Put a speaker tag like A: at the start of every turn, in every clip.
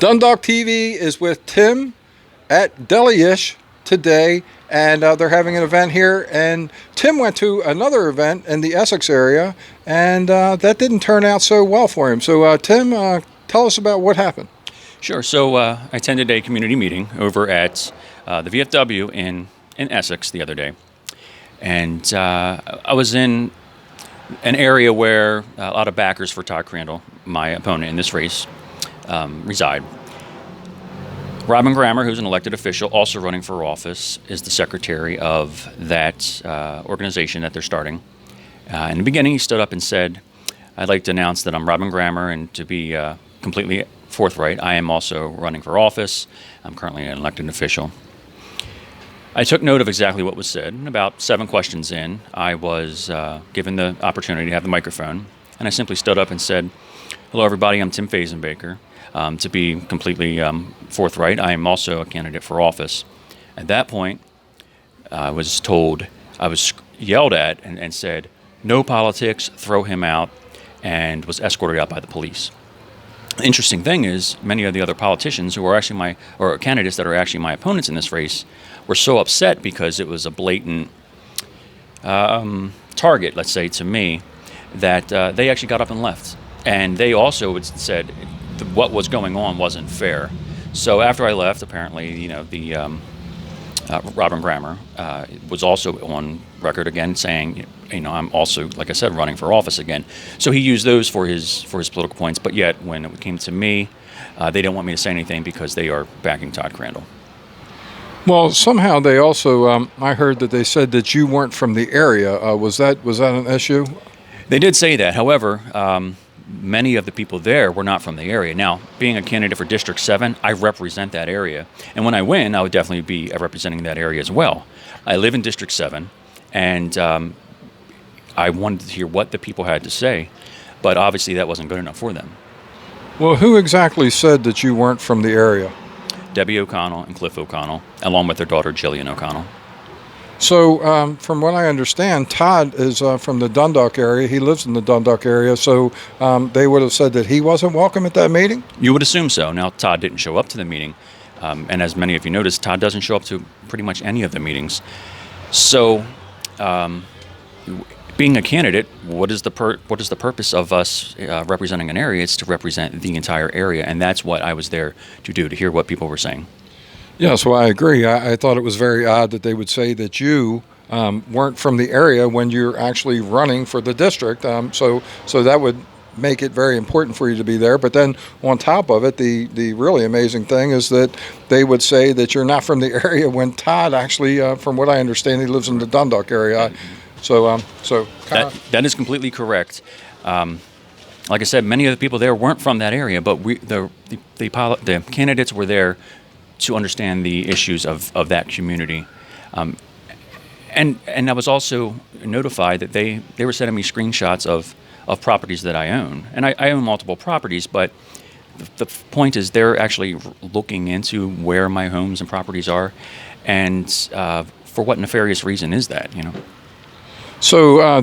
A: Dundalk TV is with Tim at Deli-ish today, and they're having an event here. And Tim went to another event in the Essex area, and that didn't turn out so well for him. So, Tim, tell us about what happened.
B: Sure. So I attended a community meeting over at the VFW in Essex the other day. And I was in an area where a lot of backers for Todd Crandell, my opponent in this race, reside. Robin Grammer, who's an elected official, also running for office, is the secretary of that organization that they're starting. In the beginning, he stood up and said, "I'd like to announce that I'm Robin Grammer, and to be completely forthright, I am also running for office. I'm currently an elected official." I took note of exactly what was said, and about 7 questions in, I was given the opportunity to have the microphone, and I simply stood up and said, "Hello, everybody, I'm Tim Fazenbaker. To be completely forthright, I am also a candidate for office." At that point, I was yelled at and said, "No politics, throw him out," and was escorted out by the police. The interesting thing is, many of the other politicians who are actually candidates that are actually my opponents in this race were so upset because it was a blatant target, let's say, to me, that they actually got up and left. And they also said what was going on wasn't fair. So after I left, apparently, Robin Grammer was also on record again saying, I'm also, like I said, running for office again. So he used those for his political points. But yet, when it came to me, they didn't want me to say anything because they are backing Todd Crandell.
A: Well, somehow they also, I heard that they said that you weren't from the area. Was that an issue?
B: They did say that. However, many of the people there were not from the area. Now, being a candidate for District 7, I represent that area. And when I win, I would definitely be representing that area as well. I live in District 7, and I wanted to hear what the people had to say, but obviously that wasn't good enough for them.
A: Well, who exactly said that you weren't from the area?
B: Debbie O'Connell and Cliff O'Connell, along with their daughter Jillian O'Connell.
A: So, from what I understand, Todd is from the Dundalk area. He lives in the Dundalk area, so they would have said that he wasn't welcome at that meeting?
B: You would assume so. Now, Todd didn't show up to the meeting, and as many of you noticed, Todd doesn't show up to pretty much any of the meetings. So, being a candidate, what is the purpose of us representing an area? It's to represent the entire area, and that's what I was there to do, to hear what people were saying.
A: Yes, well, I agree. I thought it was very odd that they would say that you weren't from the area when you're actually running for the district. So that would make it very important for you to be there. But then on top of it, the really amazing thing is that they would say that you're not from the area when Todd actually, from what I understand, he lives in the Dundalk area.
B: That is completely correct. Like I said, many of the people there weren't from that area, but the candidates were there to understand the issues of that community. And I was also notified that they were sending me screenshots of properties that I own. And I own multiple properties, but the point is they're actually looking into where my homes and properties are, and for what nefarious reason is that,
A: So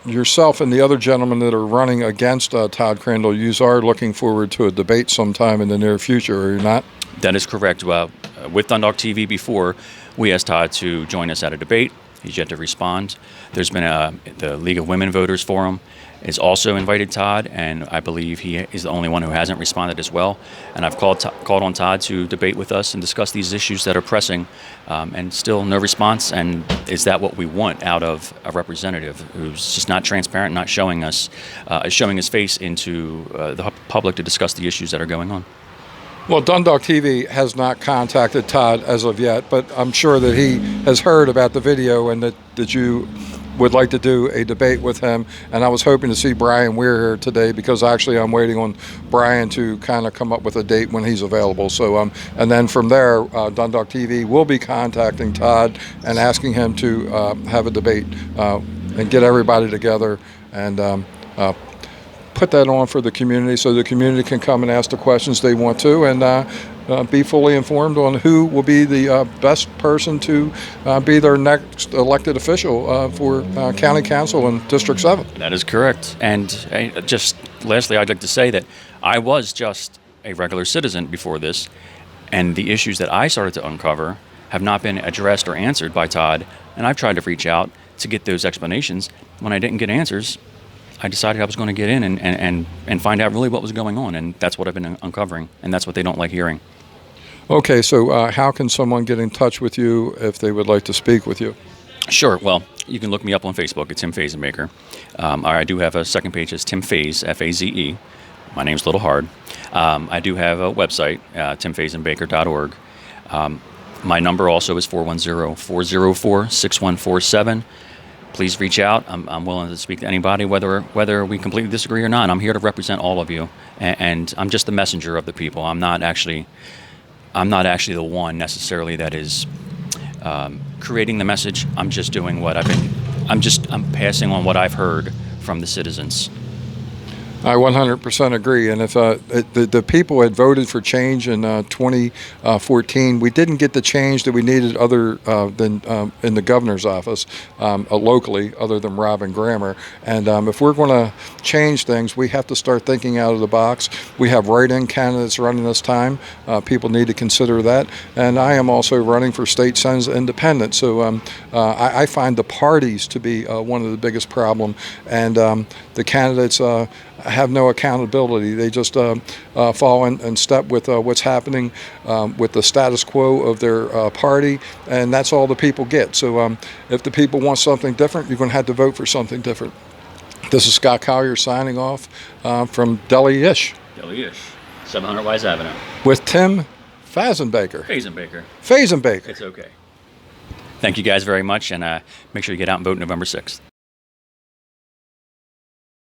A: yourself and the other gentlemen that are running against Todd Crandell, you are looking forward to a debate sometime in the near future, are you not?
B: That is correct. With Dundalk TV before, we asked Todd to join us at a debate. He's yet to respond. There's been the League of Women Voters Forum has also invited Todd, and I believe he is the only one who hasn't responded as well. And I've called on Todd to debate with us and discuss these issues that are pressing, and still no response. And is that what we want out of a representative who's just not transparent, not showing his face into the public to discuss the issues that are going on?
A: Well, Dundalk TV has not contacted Todd as of yet, but I'm sure that he has heard about the video and that you would like to do a debate with him. And I was hoping to see Brian Weir here today because actually I'm waiting on Brian to kind of come up with a date when he's available. So, and then from there, Dundalk TV will be contacting Todd and asking him to have a debate and get everybody together and put that on for the community so the community can come and ask the questions they want to and be fully informed on who will be the best person to be their next elected official for County Council in District 7.
B: That is correct. And just lastly, I'd like to say that I was just a regular citizen before this, and the issues that I started to uncover have not been addressed or answered by Todd, and I've tried to reach out to get those explanations. When I didn't get answers, I decided I was going to get in and find out really what was going on, and that's what I've been uncovering, and that's what they don't like hearing.
A: Okay, so how can someone get in touch with you if they would like to speak with you?
B: Sure. Well, you can look me up on Facebook. It's Tim Fazenbaker. I do have a second page. It's Tim Faze, F-A-Z-E. My name's a little hard. I do have a website, timfazenbaker.org. My number also is 410-404-6147. Please reach out. I'm willing to speak to anybody, whether we completely disagree or not. I'm here to represent all of you, and I'm just the messenger of the people. I'm not actually the one necessarily that is creating the message. I'm just doing what I'm passing on what I've heard from the citizens.
A: I 100% agree. And if the people had voted for change in 2014, we didn't get the change that we needed other than in the governor's office locally, other than Robin Grammer. And if we're going to change things, we have to start thinking out of the box. We have write-in candidates running this time. People need to consider that. And I am also running for state Senate independent. So I find the parties to be one of the biggest problem. And the candidates have no accountability. They just fall in step with what's happening with the status quo of their party, and that's all the people get. So if the people want something different, you're going to have to vote for something different. This is Scott Collier signing off from Delhi-ish.
B: Delhi-ish, 700 Wise Avenue.
A: With Tim Fazenbaker.
B: Fazenbaker.
A: Fazenbaker.
B: It's okay. Thank you guys very much, and make sure you get out and vote November 6th.